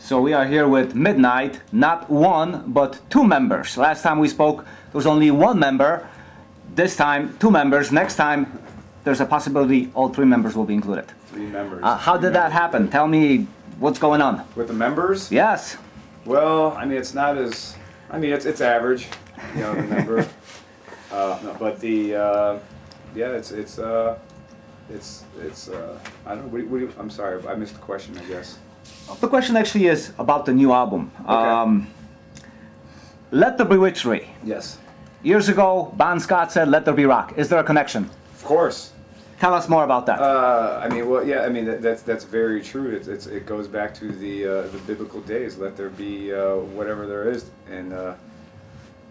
So we are here with Midnight, not one, but two members. Last time we spoke, there was only one member. This time, two members. Next time, there's a possibility all three members will be included. Three members. How did that happen? Tell me what's going on. With the members? Yes. Well, I mean, it's not as, I mean, it's average, you know, the member. No, but the, yeah, it's I don't know, I'm sorry, I missed the question, I guess. The question actually is about the new album. Okay. Let There Be Witchery. Yes. Years ago, Bon Scott said, "Let there be rock." Is there a connection? Of course. Tell us more about that. I mean, well, yeah, I mean that's very true. It goes back to the biblical days. Let there be whatever there is, and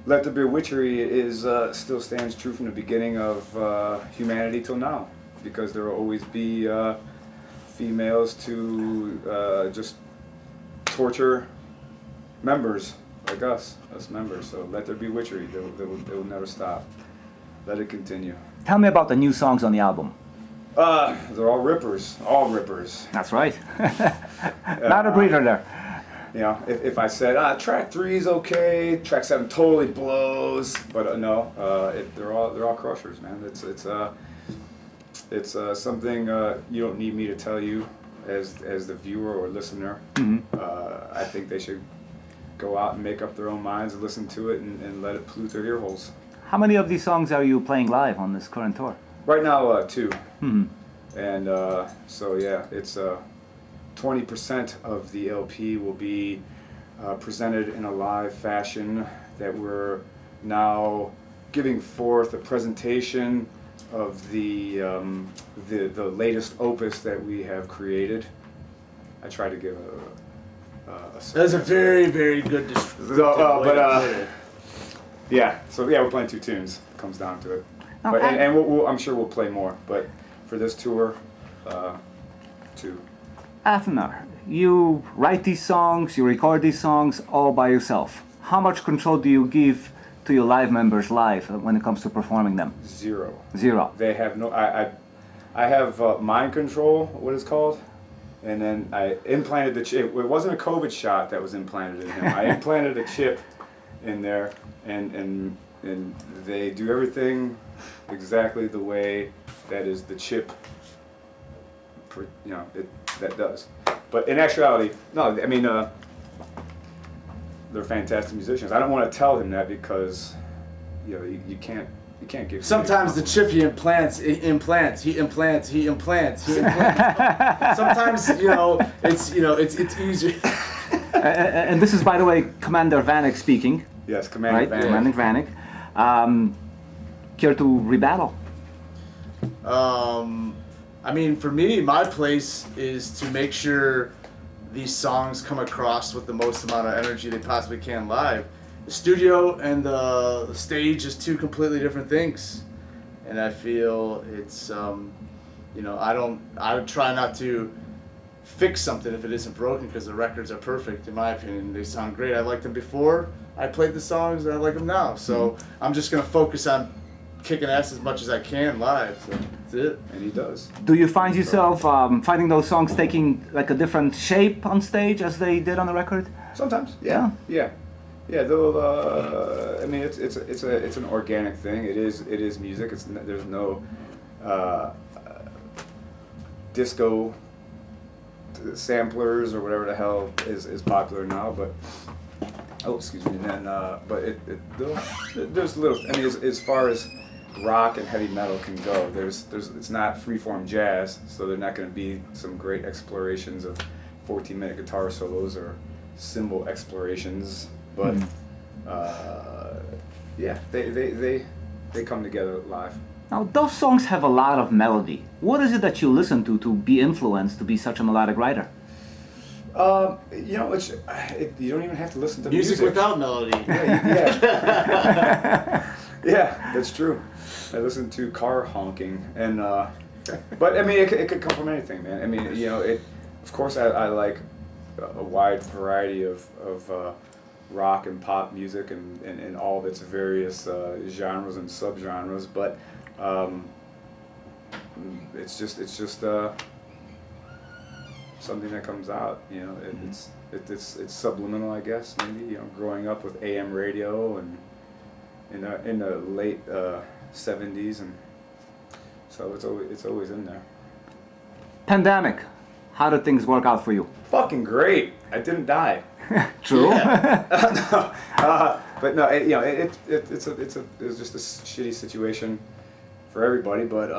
let there be witchery is still stands true from the beginning of humanity till now, because there will always be females to just torture members like us members. So let there be witchery. They will never stop. Let it continue. Tell me about the new songs on the album. They're all rippers. All rippers. That's right. Not a breather there. You know, if I said track 3 is okay, track 7 totally blows, but no, they're all crushers, man. It's something you don't need me to tell you as the viewer or listener. Mm-hmm. I think they should go out and make up their own minds and listen to it and let it pollute their ear holes. How many of these songs are you playing live on this current tour? Right now, 2. Mm-hmm. And so yeah, it's 20% of the LP will be presented in a live fashion that we're now giving forth a presentation of the latest opus that we have created. I try to give That's a very, very good description. Yeah, so yeah, we're playing 2 tunes. Comes down to it. Oh, But, and I'm sure we'll play more. But for this tour, 2. Athenar, you write these songs, you record these songs all by yourself. How much control do you give to your live members live when it comes to performing them? 0. They have no. I have mind control, what it's called, and then I implanted the chip. It wasn't a COVID shot that was implanted in him. I implanted a chip in there, and they do everything exactly the way that is the chip. You know, that does. But in actuality, no. I mean, they're fantastic musicians. I don't want to tell him that because, you know, you can't give. Sometimes the chip he implants. Sometimes, it's easier. And this is, by the way, Commander Vanik speaking. Yes, Commander right? Vanik. Commander Vanik. Care to rebuttal? I mean, for me, my place is to make sure these songs come across with the most amount of energy they possibly can live. The studio and the stage is 2 completely different things, and I feel it's I try not to fix something if it isn't broken, because the records are perfect in my opinion. They sound great. I liked them before I played the songs, and I like them now. So I'm just gonna focus on kicking ass as much as I can live. So that's it. And he does. Do you find yourself finding those songs taking like a different shape on stage as they did on the record? Sometimes. Yeah. They'll. I mean, it's an organic thing. It is music. There's no disco samplers or whatever the hell is popular now. But excuse me. And then but there's little. I mean, as far as rock and heavy metal can go, it's not freeform jazz, so they're not going to be some great explorations of 14-minute guitar solos or cymbal explorations. But yeah, they come together live. Now, those songs have a lot of melody. What is it that you listen to be influenced to be such a melodic writer? You know, you don't even have to listen to music without melody. Yeah, that's true. I listen to car honking, and but I mean, it could come from anything, man. I mean, you know, of course, I like a wide variety of rock and pop music and all of its various genres and subgenres, but it's just something that comes out. You know, it's subliminal, I guess. Maybe, you know, growing up with AM radio and in the late 70s, and so it's always in there. Pandemic. How did things work out for you? Fucking great. I didn't die. True. But no, you know, it was just a shitty situation for everybody. But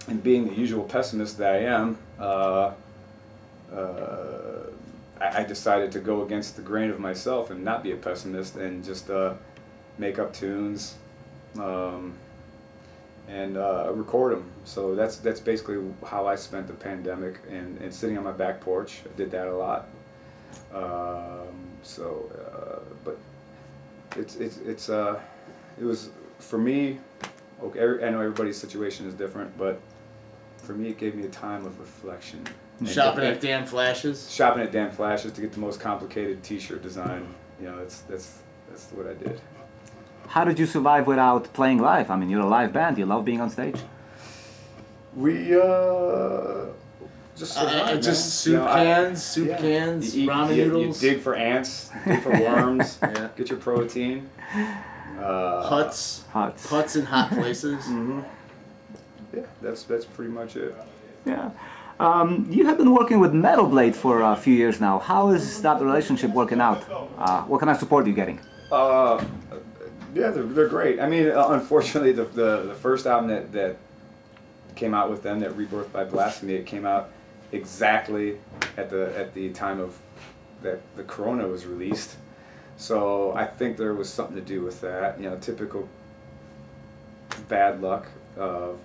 and being the usual pessimist that I am, I decided to go against the grain of myself and not be a pessimist and just make up tunes and record them. So that's basically how I spent the pandemic, and sitting on my back porch. I did that a lot. But it was for me. Okay, I know everybody's situation is different, but for me, it gave me a time of reflection. Shopping at Dan Flash's. Shopping at Dan Flash's to get the most complicated T-shirt design. You know, that's what I did. How did you survive without playing live? I mean, you're a live band. You love being on stage. We just survived, just man. soup cans, You eat, ramen you noodles. dig for ants, dig for worms. Yeah. Get your protein. Huts in hot places. Mm-hmm. Yeah, that's pretty much it. Yeah. You have been working with Metal Blade for a few years now. How is that relationship working out? What kind of support are you getting? Yeah, they're great. I mean, unfortunately, the first album that came out with them, that Rebirth by Blasphemy, it came out exactly at the time of that the Corona was released. So I think there was something to do with that. You know, typical bad luck of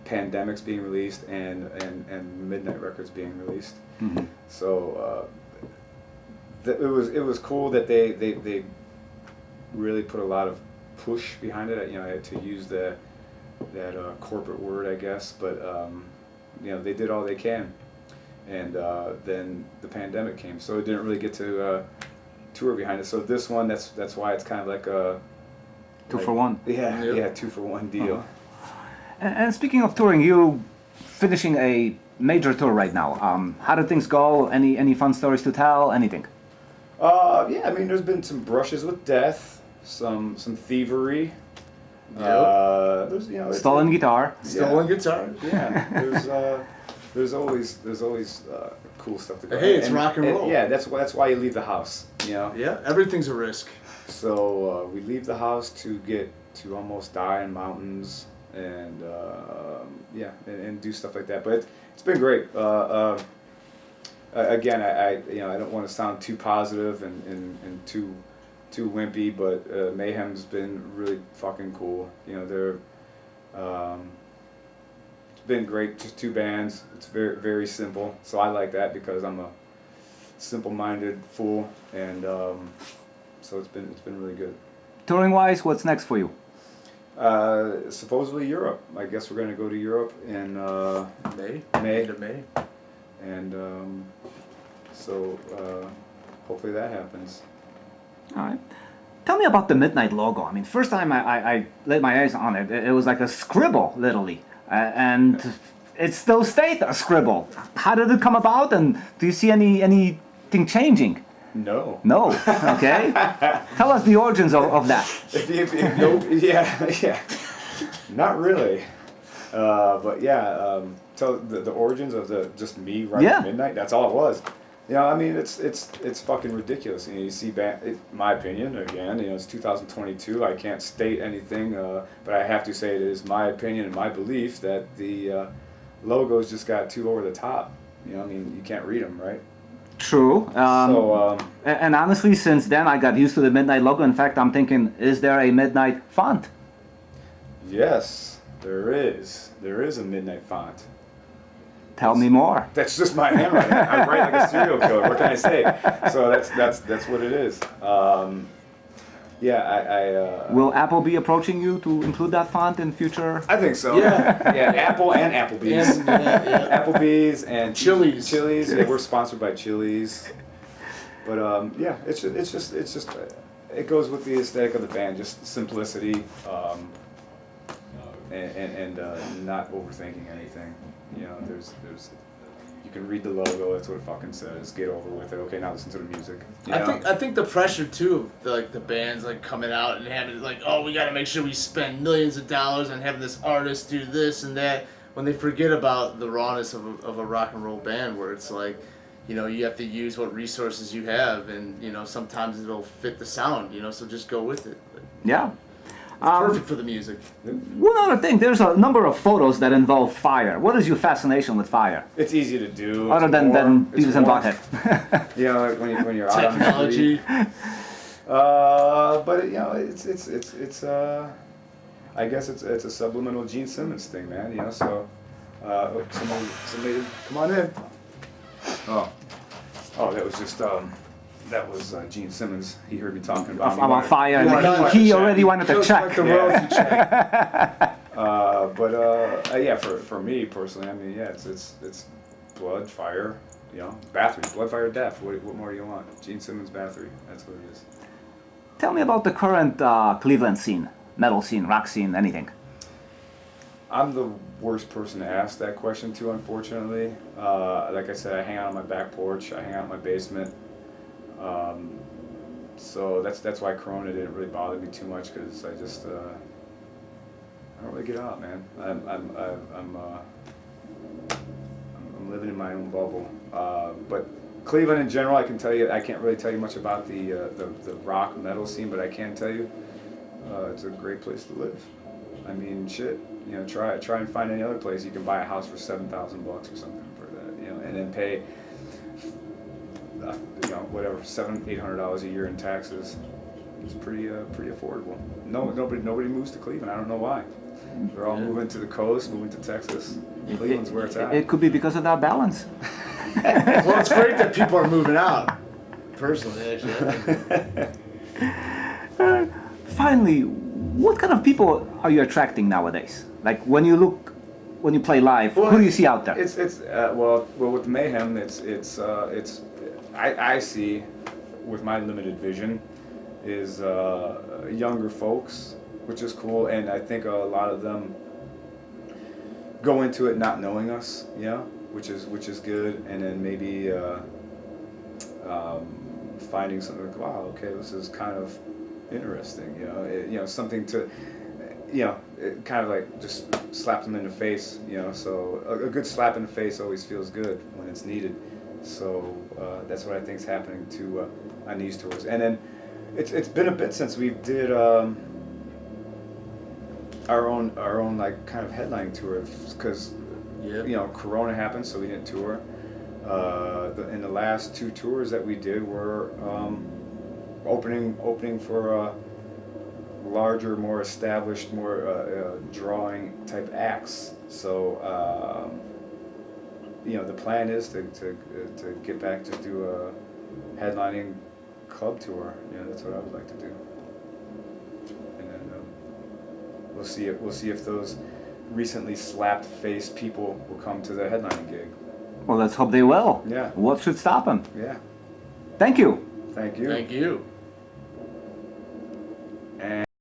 pandemics being released and Midnight Records being released. Mm-hmm. So it was cool that they really put a lot of push behind it. You know, to use that corporate word, I guess, but you know, they did all they can, and then the pandemic came, so it didn't really get to tour behind it. So this one, that's why it's kind of like a 2 for 1. Yeah, Yep. yeah, 2 for 1 deal. Uh-huh. And speaking of touring, you finishing a major tour right now. How did things go? Any fun stories to tell? Anything? Yeah, I mean, there's been some brushes with death, some thievery. There's, you know, Stolen guitar. Stolen guitars. Yeah, there's always cool stuff to go. Hey, it's rock and roll. Yeah, that's why you leave the house. You know. Yeah, everything's a risk. So we leave the house to get to almost die in mountains and and do stuff like that. But it's been great. Again, I don't want to sound too positive and too wimpy, but Mayhem's been really fucking cool. You know, they're it's been great. Just 2 bands. It's very, very simple. So I like that because I'm a simple-minded fool, and so it's been really good. Touring wise, what's next for you? Supposedly Europe. I guess we're gonna go to Europe in May. May. End of May. And so hopefully that happens. All right. Tell me about the Midnight logo. I mean, first time I laid my eyes on it, it was like a scribble, literally. And it still stayed a scribble. How did it come about, and do you see anything changing? No. No. Okay. Tell us the origins of that. Yeah. Not really. But yeah, tell the origins of just me writing Midnight. That's all it was. You know, I mean, it's fucking ridiculous. You know, you see, my opinion, again, you know, it's 2022. I can't state anything, but I have to say it is my opinion and my belief that the logos just got too over the top. You know, I mean, you can't read them, right? True. And honestly, since then, I got used to the Midnight logo. In fact, I'm thinking, is there a Midnight font? Yes, there is. There is a Midnight font. Tell me more. That's just my handwriting. I write like a serial killer. What can I say? So that's what it is. Will Apple be approaching you to include that font in future? I think so. Yeah. Apple and Applebee's. Applebee's and Chili's. Yeah, we're sponsored by Chili's. But it's just it goes with the aesthetic of the band, just simplicity, and not overthinking anything. You know, there's can read the logo. That's what it fucking says. Get over with it. Okay, now listen to the music. You know? I think the pressure too of the bands like coming out and having like, oh, we got to make sure we spend millions of dollars on having this artist do this and that, when they forget about the rawness of a rock and roll band, where it's like, you know, you have to use what resources you have, and you know sometimes it'll fit the sound, you know, so just go with it. Yeah. Perfect for the music. One other thing, there's a number of photos that involve fire. What is your fascination with fire? It's easy to do. Other It's than warm. It's Beavis and warm. Butthead. You know, like when you're out on the Technology. street. But you know, it's I guess it's a subliminal Gene Simmons thing, man. You know, so somebody, come on in. Oh, that was just that was Gene Simmons. He heard me talking about. I'm on fire, he wanted and to he check. already wanted to Just check. like the royalty check. Yeah, for me personally, I mean, yeah, it's blood, fire, you know, battery, blood, fire, death. What more do you want? Gene Simmons battery. That's what it is. Tell me about the current Cleveland scene, metal scene, rock scene, anything. I'm the worst person to ask that question to, unfortunately. Like I said, I hang out on my back porch. I hang out in my basement. So that's why Corona didn't really bother me too much, because I just I don't really get out, man. I'm living in my own bubble. But Cleveland in general, I can tell you, I can't really tell you much about the rock metal scene, but I can tell you it's a great place to live. I mean, shit. You know, try and find any other place you can buy a house for $7,000 or something for that. You know, and then pay, you know, whatever, $700-800 a year in taxes. It's pretty affordable. Nobody moves to Cleveland. I don't know why. They're all moving to the coast, moving to Texas. Cleveland's where it's at. It could be because of that balance. Well, it's great that people are moving out. Personally, actually. Finally, what kind of people are you attracting nowadays? Like when you play live, Well, who do you see out there? It's well with the Mayhem, I see, with my limited vision, is younger folks, which is cool, and I think a lot of them go into it not knowing us, you know, which is good, and then maybe finding something like, wow, okay, this is kind of interesting, you know, something to, you know, it kind of like just slap them in the face, you know. So a good slap in the face always feels good when it's needed. So that's what I think is happening to on these tours. And then it's been a bit since we did our own like kind of headline tour, because you know, Corona happened, so we didn't tour. And the last two tours that we did were opening for larger, more established, more drawing type acts. So you know, the plan is to get back to do a headlining club tour. You know, that's what I would like to do. And then we'll see if those recently slapped face people will come to the headlining gig. Well, let's hope they will. Yeah. What should stop them? Yeah. Thank you. Thank you. Thank you.